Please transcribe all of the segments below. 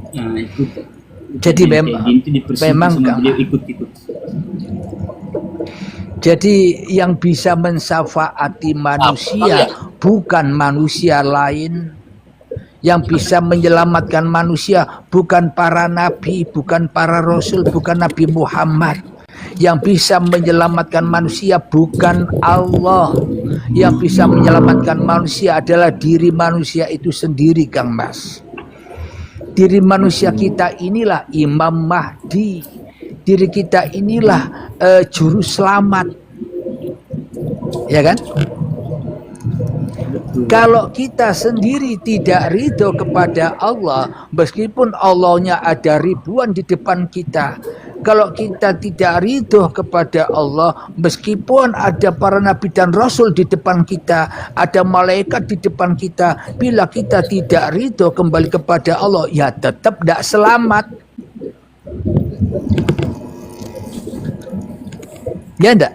Nah, itu Jadi memang ikut-ikut. Jadi yang bisa mensyafaati manusia bukan manusia lain. Yang bisa menyelamatkan manusia bukan para nabi, bukan para rasul, bukan Nabi Muhammad. Yang bisa menyelamatkan manusia bukan Allah. Yang bisa menyelamatkan manusia adalah diri manusia itu sendiri, Kang Mas. Diri manusia kita inilah Imam Mahdi. Diri kita inilah juru selamat. Ya kan? Kalau kita sendiri tidak ridho kepada Allah, meskipun Allahnya ada ribuan di depan kita, kalau kita tidak ridho kepada Allah, meskipun ada para nabi dan rasul di depan kita, ada malaikat di depan kita, bila kita tidak ridho kembali kepada Allah, ya tetap tidak selamat. Ya enggak?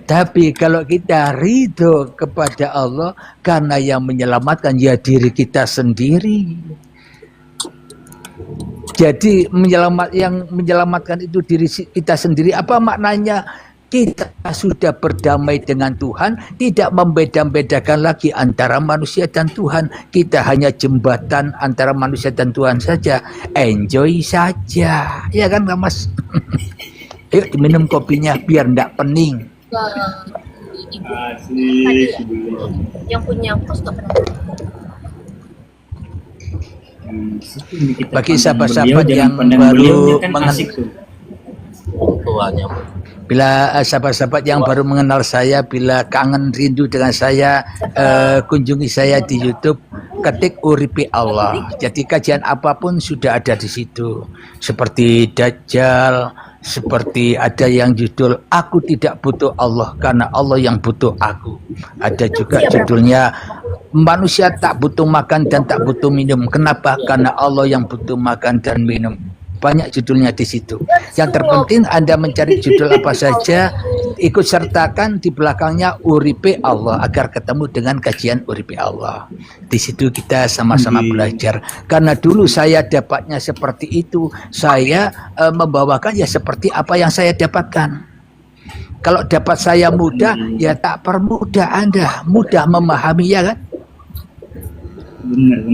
Tapi kalau kita ridho kepada Allah, karena yang menyelamatkan ya diri kita sendiri. Jadi yang menyelamatkan itu diri kita sendiri. Apa maknanya? Kita sudah berdamai dengan Tuhan, tidak membeda-bedakan lagi antara manusia dan Tuhan. Kita hanya jembatan antara manusia dan Tuhan saja. Enjoy saja, ya kan, Mas? Ayo diminum kopinya biar ndak pening. Yang punya kos gak pernah. Bagi sahabat-sahabat yang baru bila sahabat-sahabat yang baru mengenal saya, bila kangen rindu dengan saya, kunjungi saya di YouTube, ketik Uripi Allah. Jadi kajian apapun sudah ada di situ, seperti Dajjal, seperti ada yang judul Aku Tidak Butuh Allah karena Allah yang butuh aku. Ada juga judulnya Manusia Tak Butuh Makan dan Tak Butuh Minum. Kenapa? Karena Allah yang butuh makan dan minum. Banyak judulnya di situ. Yang terpenting Anda mencari judul apa saja, ikut sertakan di belakangnya Uripe Allah agar ketemu dengan kajian Uripe Allah. Di situ kita sama-sama belajar. Karena dulu saya dapatnya seperti itu, saya membawakan ya seperti apa yang saya dapatkan. Kalau dapat saya mudah, ya tak permudah Anda, mudah memahami, ya kan? Benar.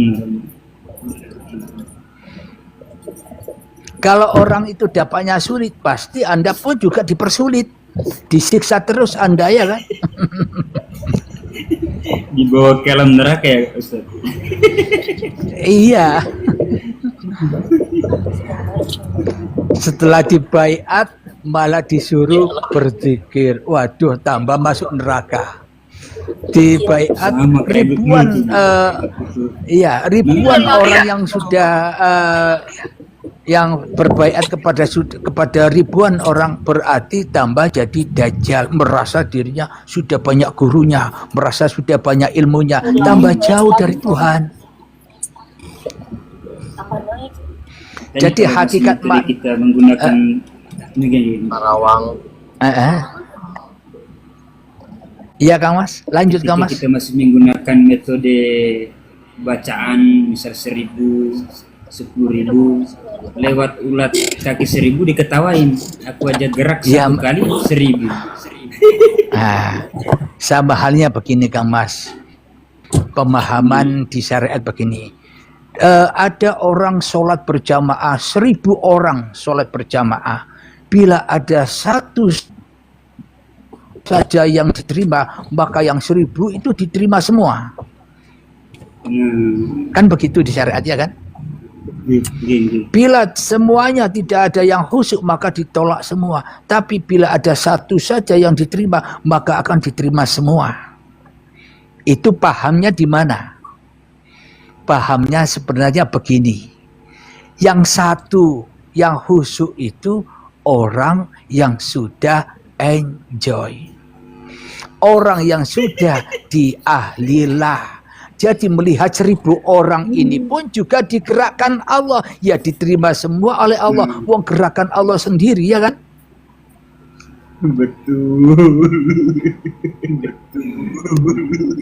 Kalau orang itu dapatnya sulit, pasti Anda pun juga dipersulit. Disiksa terus Anda, ya kan? Dibawa ke alam neraka ya, Ustaz? Iya. Setelah dibaiat, malah disuruh berzikir. Waduh, tambah masuk neraka. Dibaiat ribuan, ribuan orang yang sudah yang berbaiat kepada ribuan orang, berarti tambah jadi dajjal, merasa dirinya sudah banyak gurunya, merasa sudah banyak ilmunya, tambah jauh dari Tuhan. Jadi hakikat kita menggunakan Karawang. Iya Kang Mas, lanjut Kang Mas. Kita masih menggunakan metode bacaan misal 1000, 10.000, lewat ulat kaki 1000 diketawain. Aku aja gerak satu kali 1000. Sama halnya begini Kang Mas. Pemahaman di syariat begini. Ada orang sholat berjamaah, 1000 orang sholat berjamaah. Bila ada satu saja yang diterima, maka yang 1000 itu diterima semua. Kan begitu di syariat, ya kan? Bila semuanya tidak ada yang khusyuk, maka ditolak semua. Tapi bila ada satu saja yang diterima, maka akan diterima semua. Itu pahamnya di mana? Pahamnya sebenarnya begini. Yang satu yang khusyuk itu orang yang sudah enjoy. Orang yang sudah diahlilah. Jadi melihat 1000 orang ini pun juga digerakkan Allah. Ya diterima semua oleh Allah. Wong gerakan Allah sendiri, ya kan? Betul.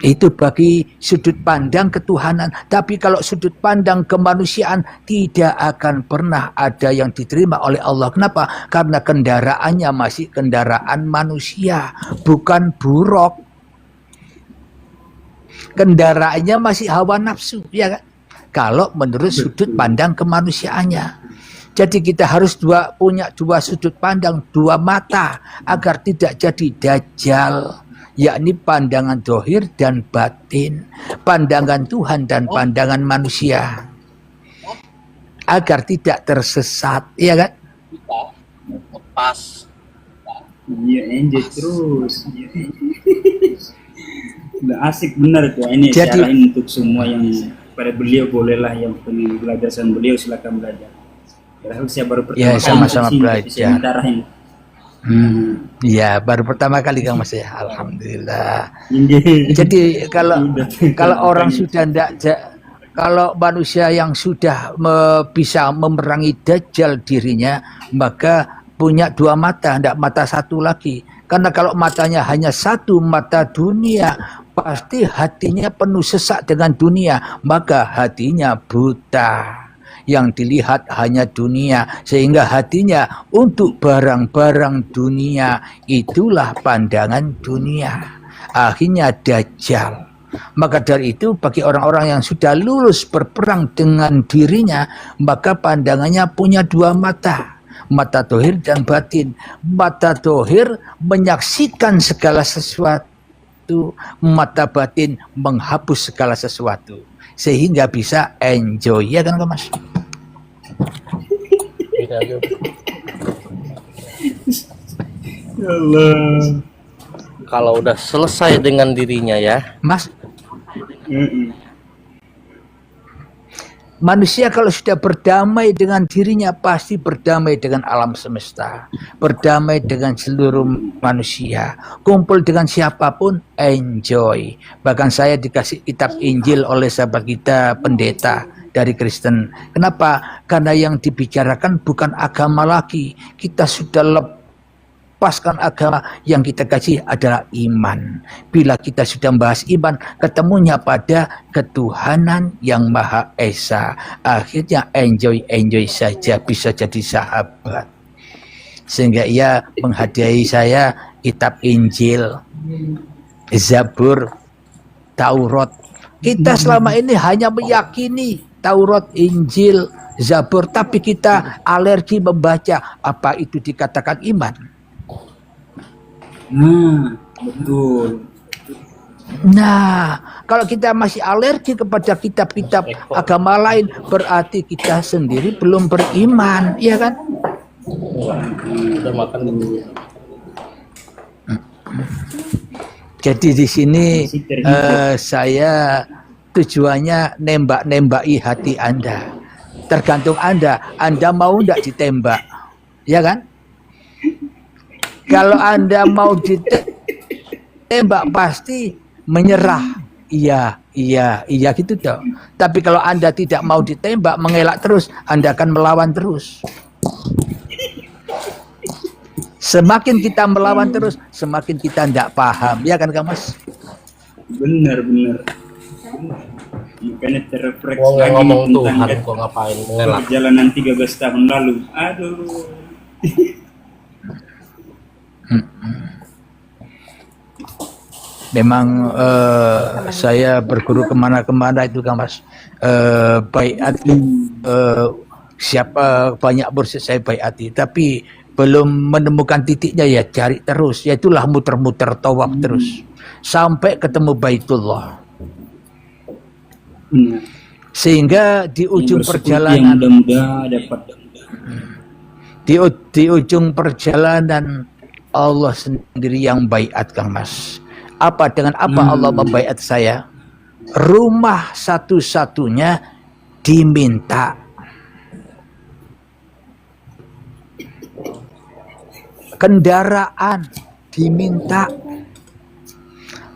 Itu bagi sudut pandang ketuhanan. Tapi kalau sudut pandang kemanusiaan tidak akan pernah ada yang diterima oleh Allah. Kenapa? Karena kendaraannya masih kendaraan manusia, bukan buruk. Kendaraannya masih hawa nafsu, ya kan? Kalau menurut sudut pandang kemanusiaannya. Jadi kita harus punya dua sudut pandang, dua mata, agar tidak jadi dajjal, yakni pandangan dohir dan batin, pandangan Tuhan dan pandangan manusia, agar tidak tersesat, ya kan? Lepas. Iya, enjoy terus. Udah asik benar tuh. Ini Jadi- syarahin untuk semua yang pada beliau, bolehlah yang pengen belajar sama beliau silakan belajar. Padahal saya baru pertama Ya, kali sama-sama kesini, tapi belajar. saya mintarahin. Ya, baru pertama kali Kang Mas ya. Alhamdulillah. Ini- Jadi kalau Udah. orang sudah kalau manusia yang sudah bisa memerangi dajjal dirinya, maka punya dua mata, tidak mata satu lagi. Karena kalau matanya hanya satu, mata dunia, pasti hatinya penuh sesak dengan dunia, maka hatinya buta. Yang dilihat hanya dunia, sehingga hatinya untuk barang-barang dunia, itulah pandangan dunia. Akhirnya dajjal. Maka dari itu bagi orang-orang yang sudah lulus berperang dengan dirinya, maka pandangannya punya dua mata. Mata dohir dan batin. Mata dohir menyaksikan segala sesuatu, mata batin menghapus segala sesuatu, sehingga bisa enjoy, ya kan Mas? Allah. Kalau udah selesai dengan dirinya ya, Mas, Mm-mm. manusia kalau sudah berdamai dengan dirinya pasti berdamai dengan alam semesta, berdamai dengan seluruh manusia, kumpul dengan siapapun, enjoy. Bahkan saya dikasih kitab Injil oleh sahabat kita pendeta dari Kristen. Kenapa? Karena yang dibicarakan bukan agama lagi. Kita sudah lepaskan agama, yang kita kasih adalah iman. Bila kita sudah membahas iman, ketemunya pada ketuhanan yang Maha Esa. Akhirnya enjoy saja, bisa jadi sahabat. Sehingga ia menghadiahi saya kitab Injil, Zabur, Taurat. Kita selama ini hanya meyakini Taurat, Injil, Zabur, tapi kita alergi membaca. Apa itu dikatakan iman? Betul. Nah, kalau kita masih alergi kepada kitab-kitab agama lain, berarti kita sendiri belum beriman, ya kan? udah makan dulu. Jadi di sini saya tujuannya nembaki hati Anda. Tergantung Anda mau enggak ditembak, ya kan? Kalau Anda mau ditembak pasti menyerah. Iya gitu toh. Tapi kalau Anda tidak mau ditembak, mengelak terus, Anda akan melawan terus. Semakin kita melawan terus, semakin kita tidak paham, ya kan Kang Mas? Benar. Makanya terrefleks Wong yang lagi ngomong tentang Tuhan kok ngapain ngelak. perjalanan 13 tahun lalu. Aduh. Memang saya berguru kemana-kemana itu Kang Mas. Baiat siapa banyak murid saya baiati, tapi belum menemukan titiknya, ya cari terus. Ya itulah muter-muter tawaf terus sampai ketemu Baitullah. Benar. Sehingga di ujung Yang perjalanan, mudah-mudahan dapat. di ujung perjalanan Allah sendiri yang baiat Kang Mas. Apa dengan apa Allah membaiat saya? Rumah satu-satunya diminta. Kendaraan diminta.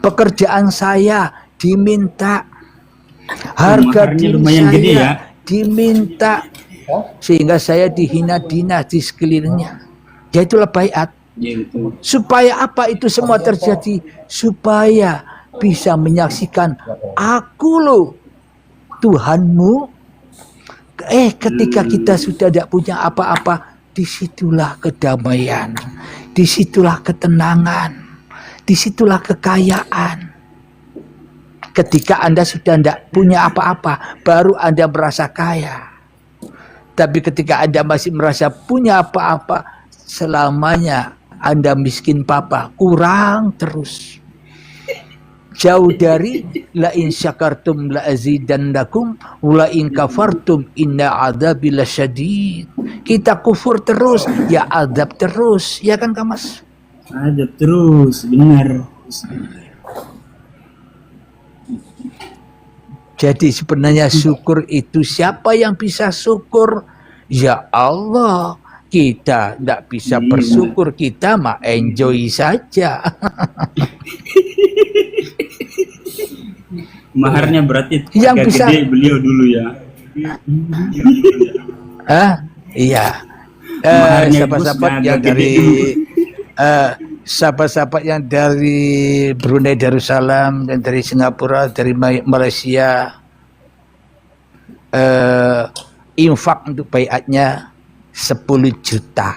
Pekerjaan saya diminta. Harga Maharnya diri lumayan saya gede ya. diminta. Sehingga saya dihina-dina di sekelilingnya. Ya itulah baiat. Ya, betul. Supaya apa itu semua terjadi? Supaya bisa menyaksikan aku loh Tuhanmu. Ketika kita sudah tidak punya apa-apa, disitulah kedamaian, disitulah ketenangan, disitulah kekayaan. Ketika Anda sudah tidak punya apa-apa, baru Anda merasa kaya. Tapi ketika Anda masih merasa punya apa-apa, selamanya Anda miskin papa, kurang terus. Jauh dari la in syakartum la azidannakum wa la in kafartum inna adzabi lasyadid. Kita kufur terus, ya azab terus, ya kan Kak Mas? Ada terus, benar. Jadi sebenarnya syukur itu siapa yang bisa syukur? Ya Allah. Kita tidak bisa bersyukur, kita mah enjoy saja. Maharnya berarti yang agak bisa gede beliau dulu ya. Iya. Maharnya Sahabat-sahabat Gus yang agak gede dari dulu. sahabat-sahabat yang dari Brunei Darussalam dan dari Singapura, dari Malaysia, infak untuk baiatnya 10 juta.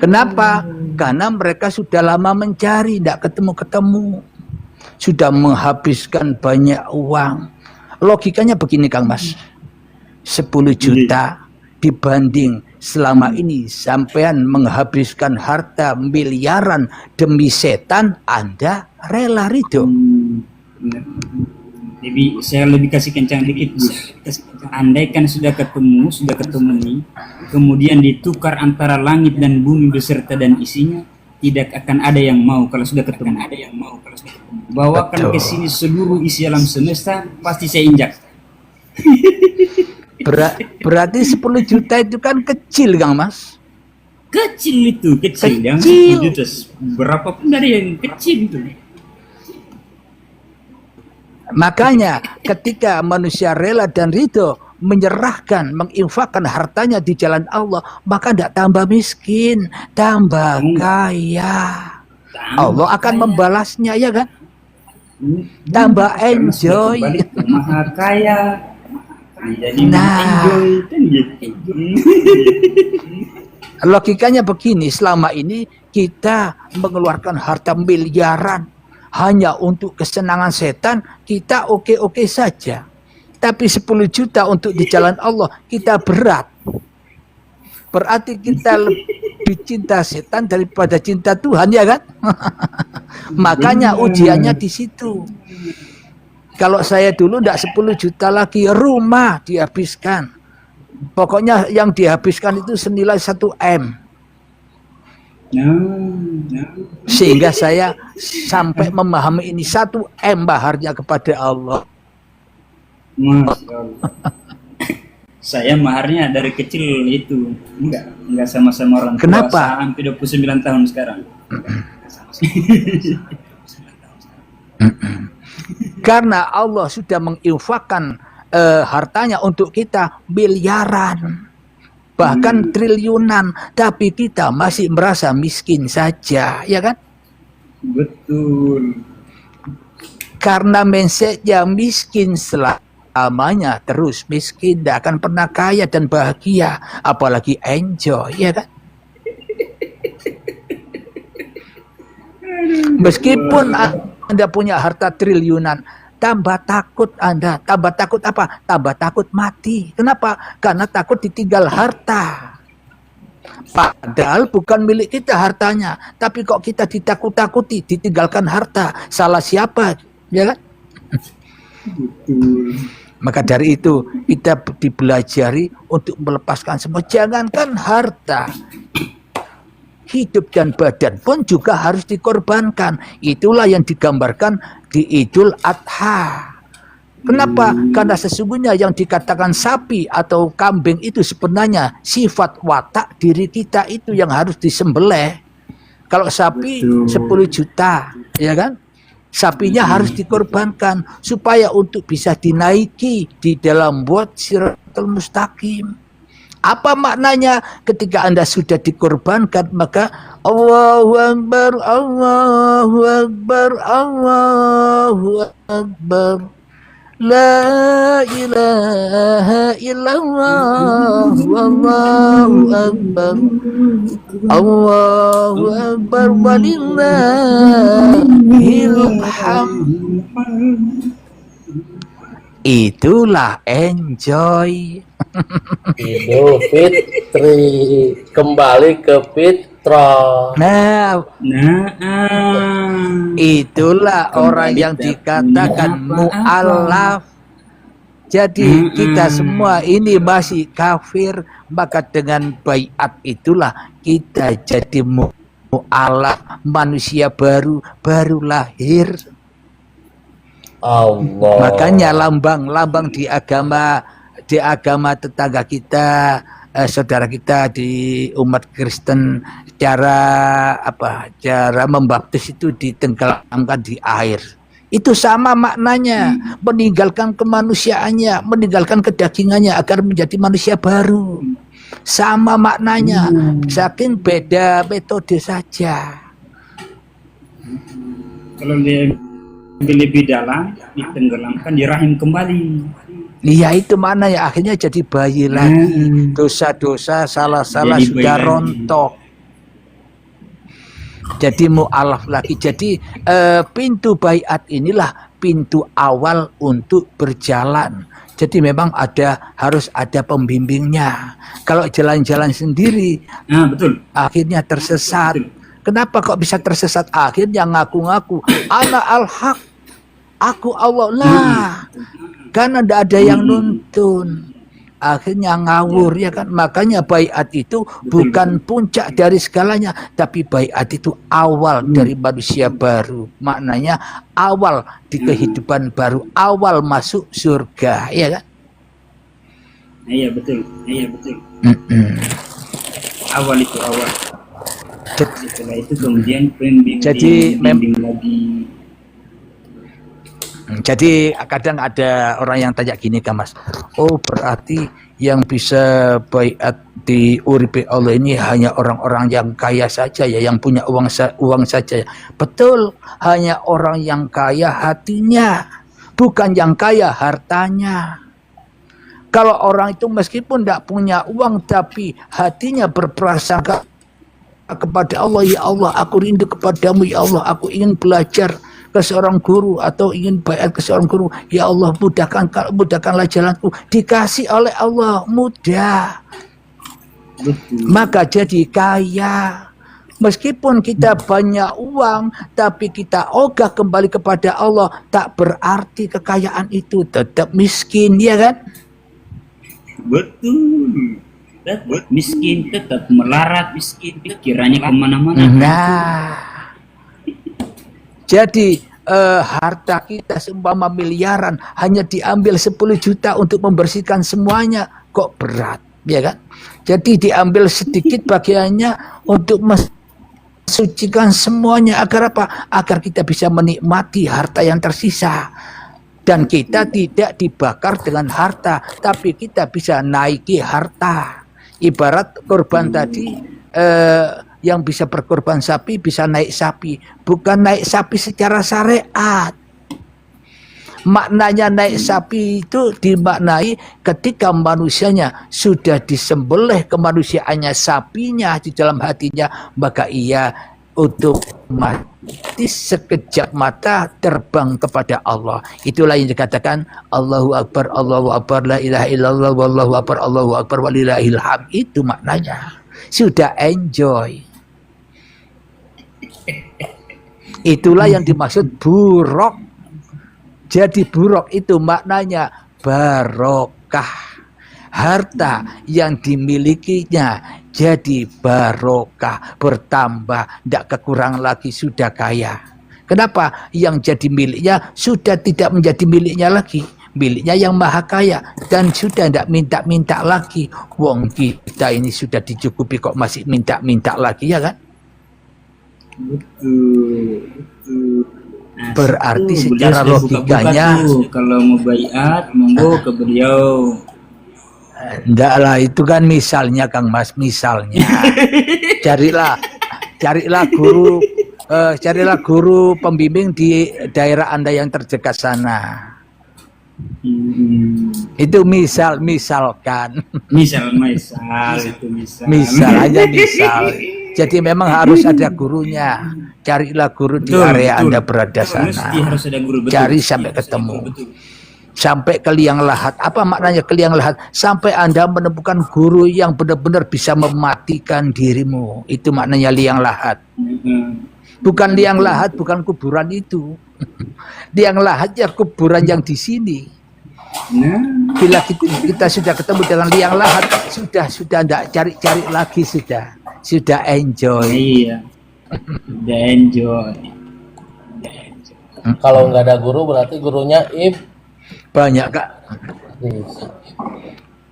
Kenapa? Karena mereka sudah lama mencari, tidak ketemu-ketemu. Sudah menghabiskan banyak uang. Logikanya begini Kang Mas. 10 juta dibanding selama ini sampean menghabiskan harta miliaran demi setan, Anda rela ridho. Benar. Jadi saya lebih kasih kencang dikit Gus. Andaikan sudah ketemu nih, kemudian ditukar antara langit dan bumi beserta dan isinya, tidak akan ada yang mau kalau sudah ketemu. Bawakan ke sini seluruh isi alam semesta, pasti saya injak. Berarti 10 juta itu kan kecil Kang Mas. Kecil itu, kecil. Yang 10 juta, berapapun dari yang kecil itu. Makanya ketika manusia rela dan ridho menyerahkan, menginfakkan hartanya di jalan Allah, maka tidak tambah miskin, tambah kaya. Allah akan membalasnya, ya kan? Tambah enjoy. Maha kaya. Jadi enjoy kan gitu. Logikanya begini, selama ini kita mengeluarkan harta miliaran hanya untuk kesenangan setan, kita oke-oke saja. Tapi 10 juta untuk di jalan Allah, kita berat. Berarti kita lebih cinta setan daripada cinta Tuhan, ya kan? Makanya ujiannya di situ. Kalau saya dulu tidak 10 juta lagi, rumah dihabiskan. Pokoknya yang dihabiskan itu senilai 1 M. Sehingga saya sampai memahami ini 1 M maharnya kepada Allah. Masya Allah. Saya maharnya dari kecil itu enggak sama-sama orang tua. Kenapa? Sampai 29 tahun sekarang. Karena Allah sudah menginfakkan hartanya untuk kita miliaran, bahkan triliunan, tapi kita masih merasa miskin saja, ya kan? Betul. Karena mindsetnya miskin selamanya, terus miskin, tidak akan pernah kaya dan bahagia, apalagi enjoy, ya kan? Meskipun Anda punya harta triliunan, tambah takut Anda. Tambah takut apa? Tambah takut mati. Kenapa? Karena takut ditinggal harta. Padahal bukan milik kita hartanya, tapi kok kita ditakut-takuti, ditinggalkan harta. Salah siapa? Ya kan? Betul. Maka dari itu kita dibelajari untuk melepaskan semua. Jangankan harta, hidup dan badan pun juga harus dikorbankan. Itulah yang digambarkan di Idul Adha. Kenapa? Karena sesungguhnya yang dikatakan sapi atau kambing itu sebenarnya sifat watak diri kita itu yang harus disembelih. Kalau sapi 10 juta, ya kan? Sapinya harus dikorbankan supaya untuk bisa dinaiki di dalam buat Shiratal Mustaqim. Apa maknanya? Ketika Anda sudah dikorbankan, maka Allahu Akbar, Allahu Akbar, Allahu Akbar. La ilaha illallah, wallahu akbar, Allahu akbar, walillahil hamd. Itulah enjoy. Idul Fitri, kembali ke fitrah. Nah, Nah, itulah orang yang dikatakan mu'alaf. Jadi kita semua ini masih kafir, maka dengan baiat itulah kita jadi mu'alaf, manusia baru lahir. Allah. Makanya lambang di agama tetangga kita, saudara kita di umat Kristen, cara membaptis itu ditenggelamkan di air. Itu sama maknanya, meninggalkan kemanusiaannya, meninggalkan kedagingannya agar menjadi manusia baru. Sama maknanya, saking beda metode saja. kalau lebih dalam, ditenggelamkan di rahim kembali. Iya, itu mana ya, akhirnya jadi bayi lagi. Dosa-dosa, salah-salah Jadi sudah bayi rontok. Jadi mu'alaf lagi. Jadi pintu baiat inilah pintu awal untuk berjalan. Jadi memang harus ada pembimbingnya. Kalau jalan-jalan sendiri, Betul. akhirnya tersesat. Kenapa kok bisa tersesat? Akhirnya ngaku-ngaku ana al-haq, aku Allah lah. Karena tidak ada yang nuntun, akhirnya ngawur, ya kan. Makanya baiat itu bukan puncak dari segalanya, tapi baiat itu awal dari manusia baru. Maknanya awal di kehidupan baru, awal masuk surga, ya kan. Iya betul. Awal itu awal. Setelah itu kemudian pembimbing lagi. Jadi kadang ada orang yang tanya gini kan Mas, oh berarti yang bisa baiat di uripe Allah ini hanya orang-orang yang kaya saja ya, yang punya uang saja ya. Betul, hanya orang yang kaya hatinya, bukan yang kaya hartanya. Kalau orang itu meskipun tidak punya uang tapi hatinya berprasangka kepada Allah, ya Allah aku rindu kepadamu, ya Allah aku ingin belajar ke seorang guru atau ingin baiat ke seorang guru, ya Allah mudahkanlah jalanku, dikasih oleh Allah mudah, maka jadi kaya. Meskipun kita banyak uang tapi kita ogah kembali kepada Allah, tak berarti kekayaan itu tetap miskin, ya kan? Betul. Tetap miskin, tetap melarat miskin, pikirannya kemana-mana. Nah, jadi harta kita seumpama miliaran hanya diambil 10 juta untuk membersihkan semuanya, kok berat, ya kan? Jadi diambil sedikit bagiannya untuk mensucikan semuanya, agar apa? Agar kita bisa menikmati harta yang tersisa. Dan kita tidak dibakar dengan harta, tapi kita bisa naiki harta. Ibarat korban tadi, yang bisa berkorban sapi bisa naik sapi, bukan naik sapi secara syariat. Maknanya naik sapi itu dimaknai ketika manusianya sudah disembelih kemanusiaannya, sapinya di dalam hatinya, maka ia otomatis sekejap mata terbang kepada Allah. Itulah yang dikatakan Allahu Akbar, la ilaha illallah, wallahu akbar, Allahu akbar, walillahil hamd. Itu maknanya. Sudah enjoy. Itulah yang dimaksud buruk. Jadi buruk itu maknanya barokah. Harta yang dimilikinya jadi barokah, bertambah, tidak kekurangan lagi, sudah kaya. Kenapa? Yang jadi miliknya sudah tidak menjadi miliknya lagi, miliknya yang maha kaya, dan sudah tidak minta-minta lagi. Wong kita ini sudah dicukupi kok masih minta-minta lagi, ya kan? Betul. Nah, berarti itu, secara beliau sudah logikanya buka-buka tuh, kalau mau baiat monggo ke beliau. Enggak lah, itu kan misalnya Kang Mas, misalnya. Carilah carilah guru pembimbing di daerah Anda yang terdekat sana. Itu misalkan. Misal itu misal. Misal aja misal. Jadi memang harus ada gurunya. Carilah guru di area Anda berada sana. Mesti harus ada guru, betul. Cari sampai ketemu. Betul. Sampai ke liang lahat. Apa maknanya ke liang lahat? Sampai Anda menemukan guru yang benar-benar bisa mematikan dirimu. Itu maknanya liang lahat. Bukan liang lahat, bukan kuburan itu. Liang lahat ya kuburan yang di sini. Bila kita sudah ketemu dengan liang lahat, sudah tidak cari-cari lagi, sudah enjoy. Iya, udah enjoy. Kalau nggak ada guru berarti gurunya banyak Kak.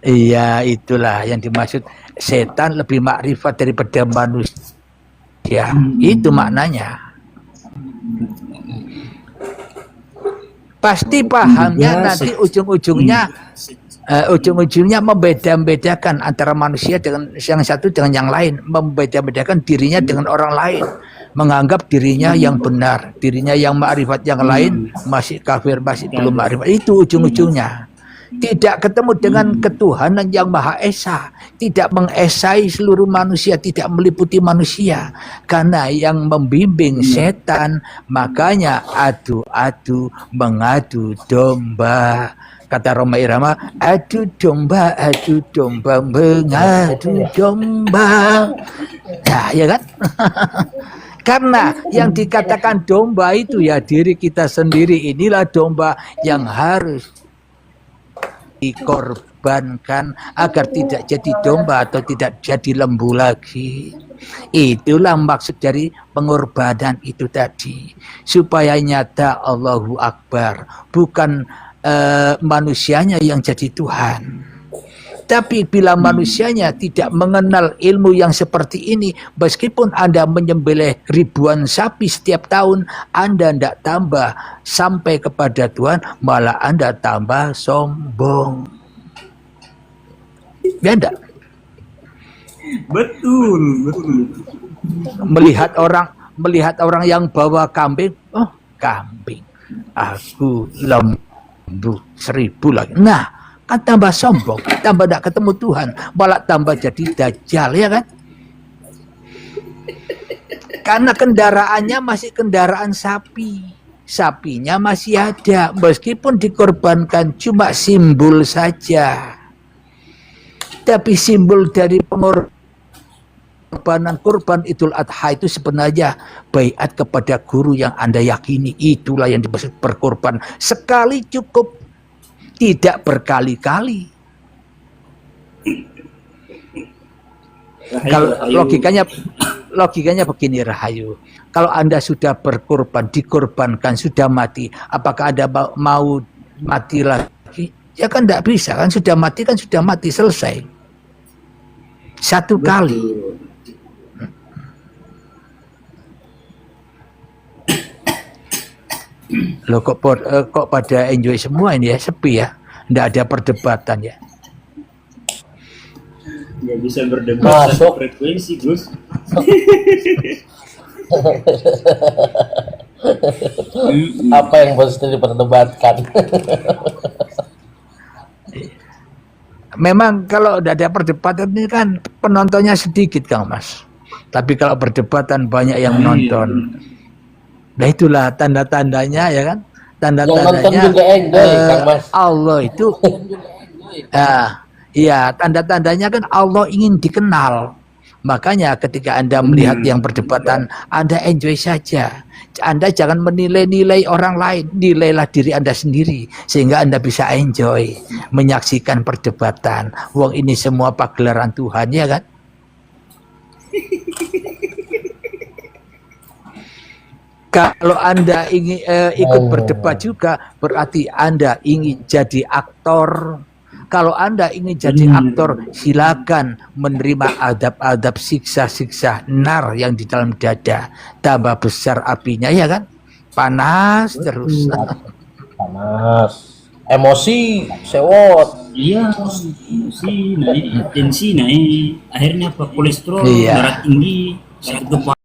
Iya, itulah yang dimaksud setan lebih makrifat daripada manusia. Itu maknanya. Pasti pahamnya nanti ujung-ujungnya membeda-bedakan antara manusia dengan yang satu dengan yang lain, membeda-bedakan dirinya dengan orang lain, menganggap dirinya yang benar, dirinya yang makrifat, yang lain masih kafir, masih belum makrifat. Itu ujung-ujungnya. Tidak ketemu dengan ketuhanan yang Maha Esa, tidak mengesai seluruh manusia, tidak meliputi manusia, karena yang membimbing setan. Makanya adu-adu mengadu domba. Kata Roma Irama, adu domba mengadu domba. Nah, ya kan? Karena yang dikatakan domba itu ya diri kita sendiri. Inilah domba yang harus dikorbankan agar tidak jadi domba atau tidak jadi lembu lagi. Itulah maksud dari pengorbanan itu tadi, supaya nyata Allahu Akbar, bukan manusianya yang jadi Tuhan. Tapi bila manusianya tidak mengenal ilmu yang seperti ini, meskipun Anda menyembelih ribuan sapi setiap tahun, Anda tidak tambah sampai kepada Tuhan, malah Anda tambah sombong. Ya enggak? Betul. Melihat orang yang bawa kambing, oh kambing, aku lembu 1000 lagi. Nah, kan tambah sombong, tambah tidak ketemu Tuhan, malah tambah jadi dajjal, ya kan? Karena kendaraannya masih kendaraan sapi, sapinya masih ada, meskipun dikorbankan cuma simbol saja. Tapi simbol dari pengorbanan kurban Idul Adha itu sebenarnya baiat kepada guru yang Anda yakini. Itulah yang dimaksud berkorban. Sekali cukup, tidak berkali-kali. Kalau logikanya begini Rahayu, kalau Anda sudah berkorban, dikorbankan, sudah mati, apakah Anda mau mati lagi? Ya kan tidak bisa, kan sudah mati, selesai. Satu kali. Loh kok pada enjoy semua ini ya, sepi ya, nggak ada perdebatan ya. Nggak bisa berdebat satu frekuensi, Gus. Apa yang mesti diperdebatkan? Memang kalau udah ada perdebatan ini kan penontonnya sedikit Kang Mas. Tapi kalau perdebatan banyak yang menonton. Nah itulah tanda-tandanya ya kan. Tanda-tandanya juga enjoy, Kang Mas. Allah itu iya, tanda-tandanya kan Allah ingin dikenal. Makanya ketika Anda melihat yang perdebatan, Anda enjoy saja. Anda jangan menilai-nilai orang lain, nilailah diri Anda sendiri sehingga Anda bisa enjoy menyaksikan perdebatan. Wong ini semua pagelaran Tuhan, ya kan? Kalau Anda ingin ikut berdebat juga, berarti Anda ingin jadi aktor. Kalau Anda ingin jadi aktor, silakan menerima adab-adab siksa-siksa nar yang di dalam dada. Tambah besar apinya, ya kan? Panas terus. Panas. Emosi, sewot. Iya, emosi naik, tensi naik, akhirnya apa kolesterol, Iya. darah tinggi, sakit kepala.